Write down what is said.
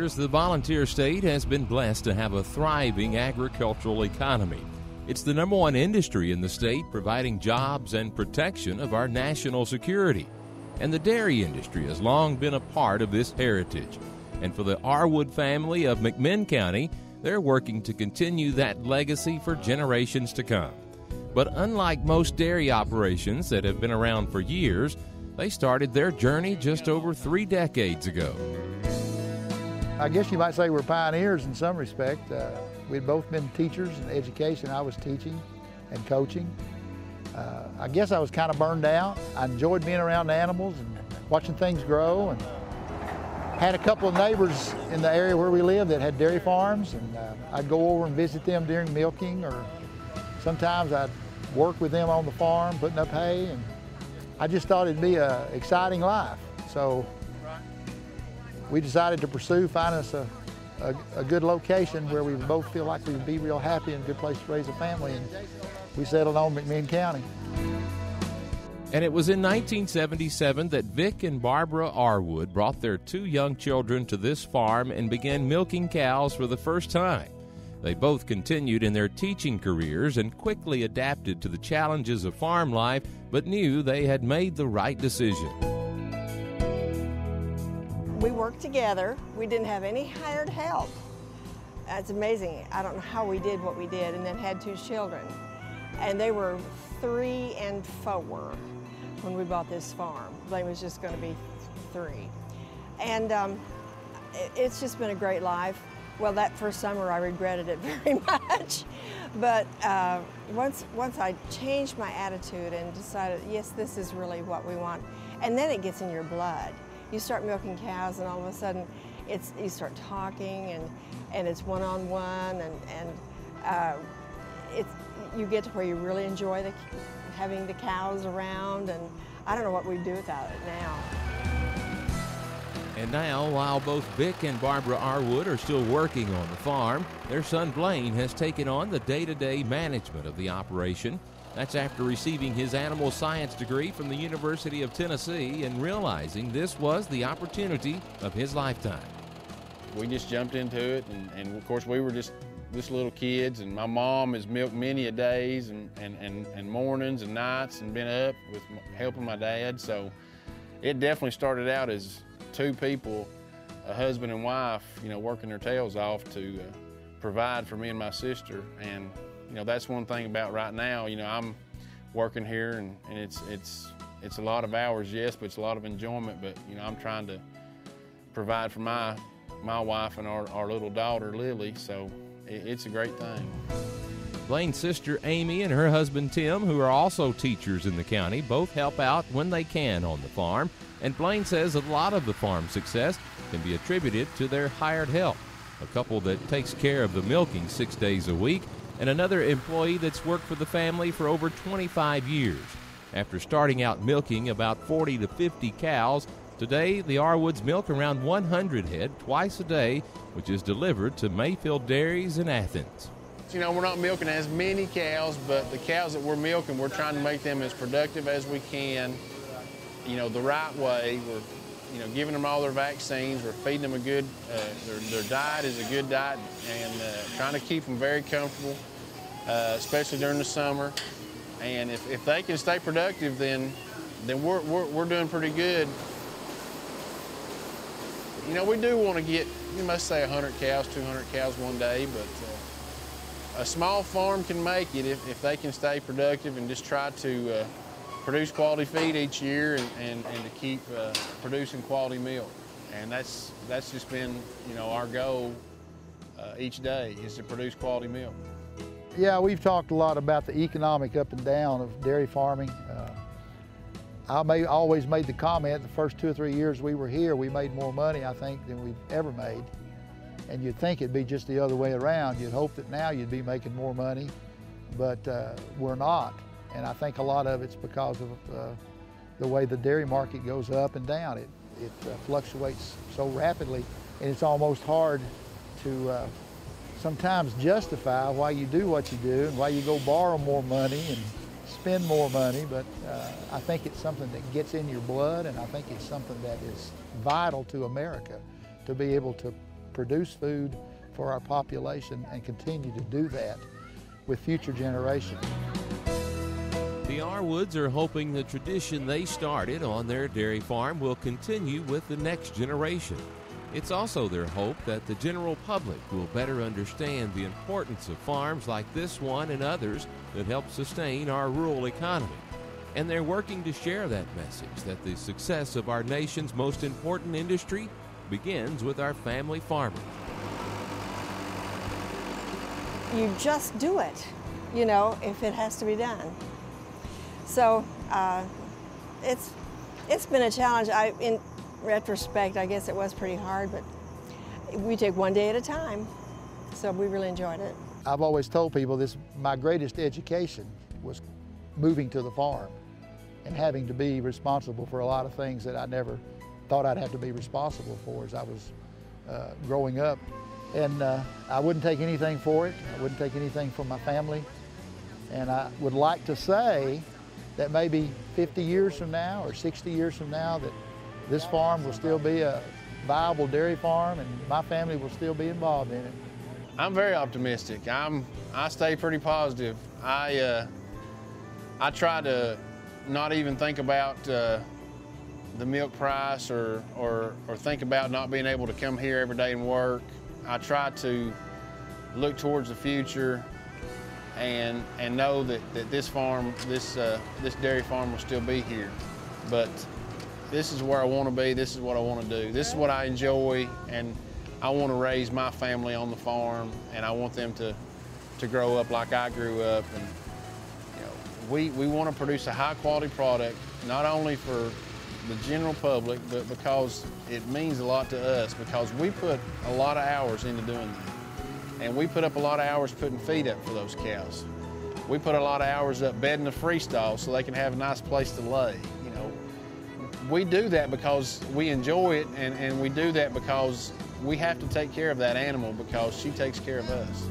years, the volunteer state has been blessed to have a thriving agricultural economy. It's the #1 industry in the state, providing jobs and protection of our national security. And the dairy industry has long been a part of this heritage. And for the Arwood family of McMinn County, they're working to continue that legacy for generations to come. But unlike most dairy operations that have been around for years, they started their journey just over 3 decades ago. I guess you might say we're pioneers in some respect. We'd both been teachers in education. I was teaching and coaching. I guess I was kind of burned out. I enjoyed being around animals and watching things grow, and had a couple of neighbors in the area where we lived that had dairy farms, and I'd go over and visit them during milking, or sometimes I'd work with them on the farm putting up hay, and I just thought it'd be an exciting life. So we decided to pursue finding us a good location where we both feel like we'd be real happy and a good place to raise a family, and we settled on McMinn County. And it was in 1977 that Vic and Barbara Arwood brought their 2 young children to this farm and began milking cows for the first time. They both continued in their teaching careers and quickly adapted to the challenges of farm life, but knew they had made the right decision. We worked together. We didn't have any hired help. It's amazing. I don't know how we did what we did, and then had 2 children. And they were 3 and 4 when we bought this farm. Blaine was just going to be 3. And it's just been a great life. Well, that first summer I regretted it very much. But once I changed my attitude and decided, yes, this is really what we want, and then it gets in your blood. You start milking cows, and all of a sudden you start talking, and it's one-on-one, and you get to where you really enjoy having the cows around, and I don't know what we'd do without it now. And now, while both Vic and Barbara Arwood are still working on the farm, their son Blaine has taken on the day-to-day management of the operation. That's after receiving his animal science degree from the University of Tennessee and realizing this was the opportunity of his lifetime. We just jumped into it, and of course we were just little kids, and my mom has milked many a days and mornings and nights and been up with helping my dad. So it definitely started out as 2 people, a husband and wife, working their tails off to provide for me and my sister. And that's one thing about right now. I'm working here, and it's a lot of hours, yes, but it's a lot of enjoyment. But I'm trying to provide for my wife and our little daughter Lily. So it's a great thing. Blaine's sister Amy and her husband Tim, who are also teachers in the county, both help out when they can on the farm. And Blaine says a lot of the farm's success can be attributed to their hired help. A couple that takes care of the milking 6 days a week, and another employee that's worked for the family for over 25 years. After starting out milking about 40 to 50 cows, today the Arwoods milk around 100 head twice a day, which is delivered to Mayfield Dairies in Athens. We're not milking as many cows, but the cows that we're milking, we're trying to make them as productive as we can, the right way. We're, giving them all their vaccines. We're feeding them a good, their diet is a good diet, and trying to keep them very comfortable, especially during the summer. And if they can stay productive, then we're doing pretty good. We do want to get, you must say 100 cows, 200 cows one day, but a small farm can make it if they can stay productive and just try to produce quality feed each year and to keep producing quality milk. And that's just been, our goal each day, is to produce quality milk. Yeah, we've talked a lot about the economic up and down of dairy farming. I always made the comment the first 2 or 3 years we were here, we made more money, I think, than we've ever made. And you'd think it'd be just the other way around. You'd hope that now you'd be making more money, but we're not. And I think a lot of it's because of the way the dairy market goes up and down. It fluctuates so rapidly, and it's almost hard to sometimes justify why you do what you do and why you go borrow more money and spend more money. But I think it's something that gets in your blood, and I think it's something that is vital to America, to be able to produce food for our population and continue to do that with future generations. The Arwoods are hoping the tradition they started on their dairy farm will continue with the next generation. It's also their hope that the general public will better understand the importance of farms like this one and others that help sustain our rural economy. And they're working to share that message that the success of our nation's most important industry begins with our family farmers. You just do it, you know, if it has to be done. So it's been a challenge. In retrospect, I guess it was pretty hard, but we take one day at a time. So we really enjoyed it. I've always told people my greatest education was moving to the farm and having to be responsible for a lot of things that I never thought I'd have to be responsible for as I was growing up. And I wouldn't take anything for it. I wouldn't take anything from my family. And I would like to say that maybe 50 years from now or 60 years from now that this farm will still be a viable dairy farm and my family will still be involved in it. I'm very optimistic. I stay pretty positive. I try to not even think about the milk price or think about not being able to come here every day and work. I try to look towards the future and know that this farm, this dairy farm will still be here. But this is where I want to be, this is what I want to do. This is what I enjoy, and I want to raise my family on the farm, and I want them to grow up like I grew up. And you know, we want to produce a high quality product, not only for the general public, but because it means a lot to us, because we put a lot of hours into doing that. And we put up a lot of hours putting feed up for those cows. We put a lot of hours up bedding the freestall so they can have a nice place to lay. You know, we do that because we enjoy it, and we do that because we have to take care of that animal because she takes care of us.